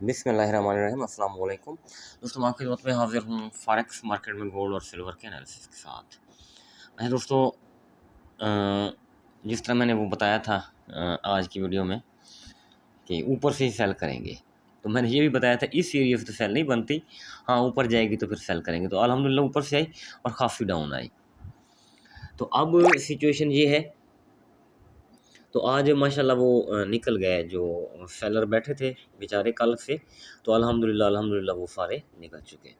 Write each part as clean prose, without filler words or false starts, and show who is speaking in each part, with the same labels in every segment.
Speaker 1: बिस्मिल्लाहिर्रहमानिर्रहीम अस्सलाम वालेकुम दोस्तों, मैं आपकी खिदमत में हाजिर हूँ फॉरेक्स मार्केट में गोल्ड और सिल्वर के एनालिसिस के साथ। वैसे दोस्तों, जिस तरह मैंने वो बताया था आज की वीडियो में कि ऊपर से ही सेल करेंगे, तो मैंने ये भी बताया था इस एरिया से तो सेल नहीं बनती। हाँ, ऊपर जाएगी तो फिर सेल करेंगे। तो अल्हम्दुलिल्लाह ऊपर से आई और काफ़ी डाउन आई। तो अब सिचुएशन ये है, तो आज माशाल्लाह वो निकल गए जो सेलर बैठे थे बेचारे कल से। तो अल्हम्दुलिल्लाह वो सारे निकल चुके।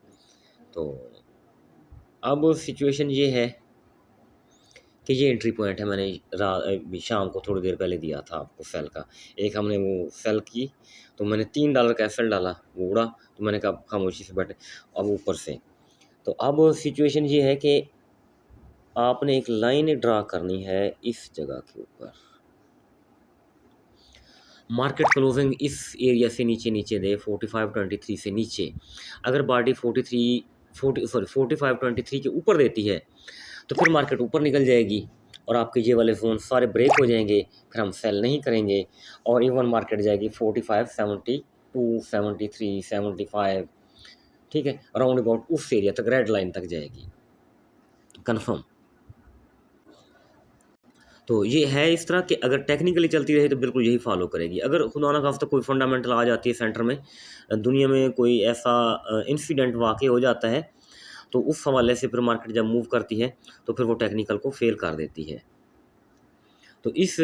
Speaker 1: तो अब सिचुएशन ये है कि ये एंट्री पॉइंट है। मैंने शाम को थोड़ी देर पहले दिया था आपको सेल का। एक हमने वो सेल की, तो मैंने $3 का एफएल डाला, वो उड़ा, तो मैंने कहा खामोशी से बैठे। अब ऊपर से तो अब सिचुएशन ये है कि आपने एक लाइन ड्रा करनी है इस जगह के ऊपर। मार्केट क्लोजिंग इस एरिया से नीचे दे 4523 से नीचे। अगर बॉडी 4523 के ऊपर देती है तो फिर मार्केट ऊपर निकल जाएगी और आपके ये वाले जोन सारे ब्रेक हो जाएंगे, फिर हम सेल नहीं करेंगे और इवन मार्केट जाएगी 45 72 73 75। ठीक है, अराउंड अबाउट उस एरिया तक, रेड लाइन तक जाएगी कंफर्म। तो ये है इस तरह कि अगर टेक्निकली चलती रही तो बिल्कुल यही फॉलो करेगी। अगर खुदा ना खास्ता कोई फंडामेंटल आ जाती है सेंटर में, दुनिया में कोई ऐसा इंसिडेंट वाक़ई हो जाता है, तो उस हवाले से फिर मार्केट जब मूव करती है तो फिर वो टेक्निकल को फेल कर देती है। तो इस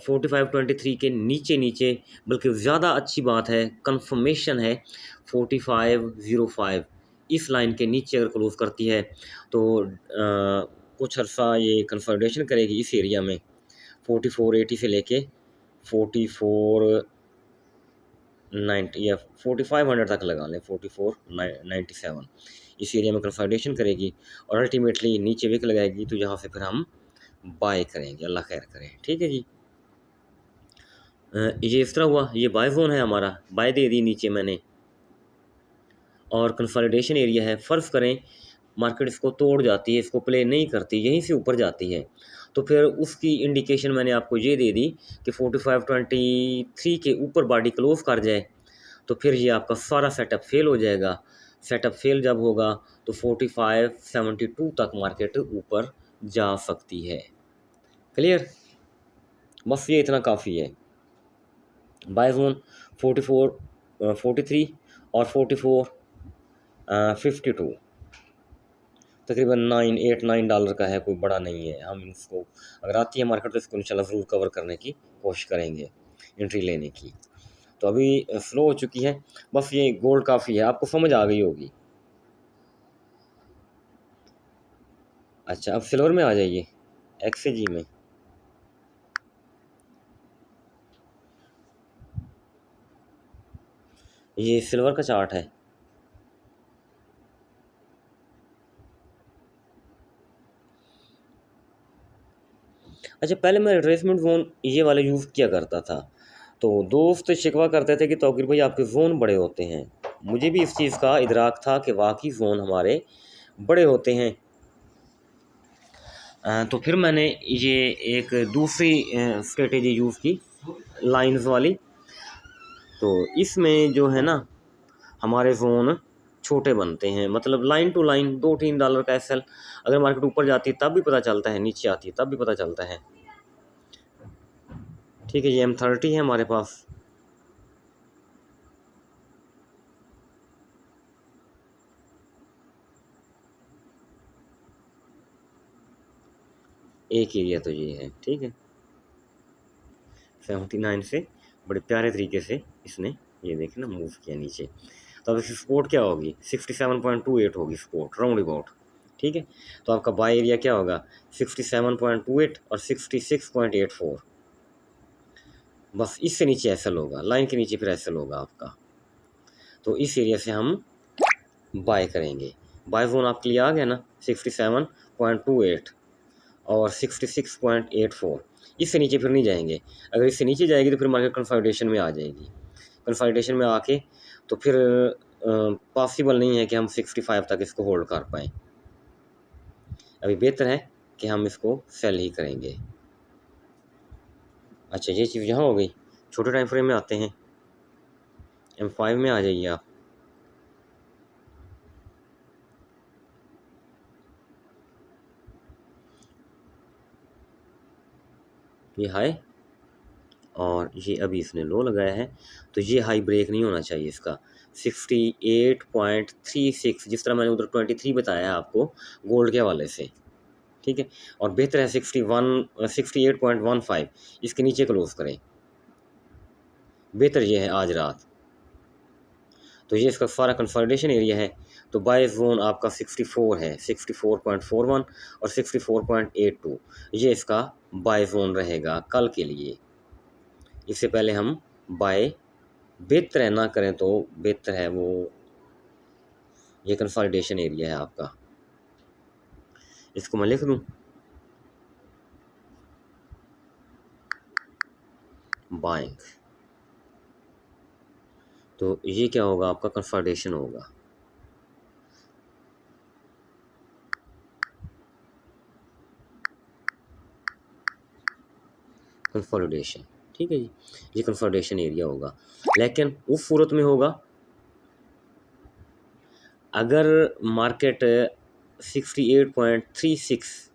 Speaker 1: 4523 के नीचे बल्कि ज़्यादा अच्छी बात है, कंफर्मेशन है 4505 इस लाइन के नीचे अगर क्लोज करती है तो कुछ अर्सा ये कंसोलिडेशन करेगी इस एरिया में 4480 से लेके 4490 या 4500 तक लगा लें, 4497 इस एरिया में कंसोलिडेशन करेगी और अल्टीमेटली नीचे विक लगाएगी। तो यहाँ से फिर हम बाय करेंगे, अल्लाह खैर करे। ठीक है जी, ये इस तरह हुआ, ये बाय जोन है हमारा, बाय दे दी नीचे मैंने और कंसोलिडेशन एरिया है। फ़र्ज़ करें मार्केट इसको तोड़ जाती है, इसको प्ले नहीं करती, यहीं से ऊपर जाती है, तो फिर उसकी इंडिकेशन मैंने आपको ये दे दी कि 4523 के ऊपर बॉडी क्लोज कर जाए तो फिर ये आपका सारा सेटअप फेल हो जाएगा। सेटअप फेल जब होगा तो 4572 तक मार्केट ऊपर जा सकती है। क्लियर, बस ये इतना काफ़ी है। बाय जोन 43 और 52 तकरीबन $9 का है, कोई बड़ा नहीं है। हम इसको अगर आती है मार्केट तो इसको इंशाल्लाह ज़रूर कवर करने की कोशिश करेंगे, एंट्री लेने की। तो अभी स्लो हो चुकी है, बस ये गोल्ड काफ़ी है, आपको समझ आ गई होगी। अच्छा, अब सिल्वर में आ जाइए, एक्सजी में। ये सिल्वर का चार्ट है। अच्छा, पहले मैं रिट्रेसमेंट जोन ये वाला यूज़ किया करता था, तो दोस्त शिकवा करते थे कि तौकीर भाई आपके जोन बड़े होते हैं। मुझे भी इस चीज़ का इदराक था कि वाकई जोन हमारे बड़े होते हैं। तो फिर मैंने ये एक दूसरी स्ट्रेटेजी यूज़ की, लाइंस वाली। तो इसमें जो है ना, हमारे जोन छोटे बनते हैं, मतलब लाइन टू लाइन $2-3 का एसएल। अगर मार्केट ऊपर जाती है तब भी पता चलता है, नीचे आती है तब भी पता चलता है। ठीक है, ये M30 है हमारे पास। एक एरिया तो ये है। ठीक है, 79 से बड़े प्यारे तरीके से इसने ये देखें ना मूव किया नीचे। तो अब इसकी सपोर्ट क्या होगी, 67.28 होगी सपोर्ट, राउंड अबाउट। ठीक है, तो आपका बाय एरिया क्या होगा, 67.28 और 66.84। बस इससे नीचे एसएल होगा, लाइन के नीचे फिर एसएल होगा आपका। तो इस एरिया से हम बाय करेंगे। बाय जोन आपके लिए आ गया ना, 67.28 और 66.84। इससे नीचे फिर नहीं जाएंगे। अगर इससे नीचे जाएगी तो फिर मार्केट कंसोलिडेशन में आ जाएगी। कंसोलिडेशन में आके तो फिर पॉसिबल नहीं है कि हम 65 तक इसको होल्ड कर पाएँ। अभी बेहतर है कि हम इसको सेल ही करेंगे। अच्छा, ये चीज़ यहाँ हो गई। छोटे टाइम फ्रेम में आते हैं। M5 में आ जाइए आप। ये हाई और ये अभी इसने लो लगाया है, तो ये हाई ब्रेक नहीं होना चाहिए इसका। 68.36 जिस तरह मैंने उधर 23 बताया आपको गोल्ड के हवाले से, ठीक है। और बेहतर है 68.15 इसके नीचे क्लोज करें, बेहतर ये है आज रात। तो ये इसका सारा कंसोलिडेशन एरिया है। तो बाय जोन आपका 64 है, 64.41 और 64.82 ये इसका बाय जोन रहेगा कल के लिए। इससे पहले हम बाय बेहतर है ना करें तो बेहतर है। वो ये कंसोलिडेशन एरिया है आपका, इसको मैं लिख दूं बाइंग। तो ये क्या होगा आपका कंसोलिडेशन होगा। कंसोलिडेशन, ठीक है जी, ये कंसोलिडेशन एरिया होगा। लेकिन उस सूरत में होगा अगर मार्केट 68.36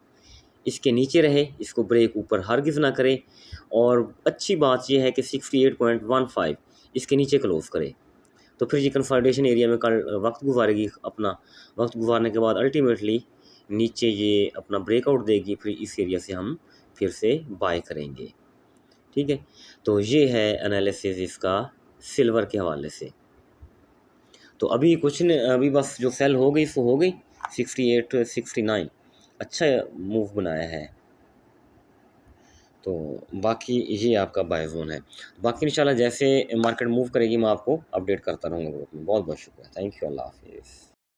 Speaker 1: इसके नीचे रहे, इसको ब्रेक ऊपर हरगिज़ ना करे। और अच्छी बात यह है कि 68.15 इसके नीचे क्लोज करे, तो फिर ये कंसोलिडेशन एरिया में कल वक्त गुजारेगी अपना। वक्त गुजारने के बाद अल्टीमेटली नीचे ये अपना ब्रेकआउट देगी, फिर इस एरिया से हम फिर से बाय करेंगे, ठीक है। तो ये है एनालिसिस इसका सिल्वर के हवाले से। तो अभी कुछ नहीं, अभी बस जो सेल हो गई सो हो गई 68 69 अच्छा मूव बनाया है। तो बाकी ये आपका बाय जोन है। बाकी इंशाल्लाह जैसे मार्केट मूव करेगी मैं आपको अपडेट करता रहूँगा ग्रुप में। बहुत बहुत शुक्रिया, थैंक यू, अल्लाह हाफिज़।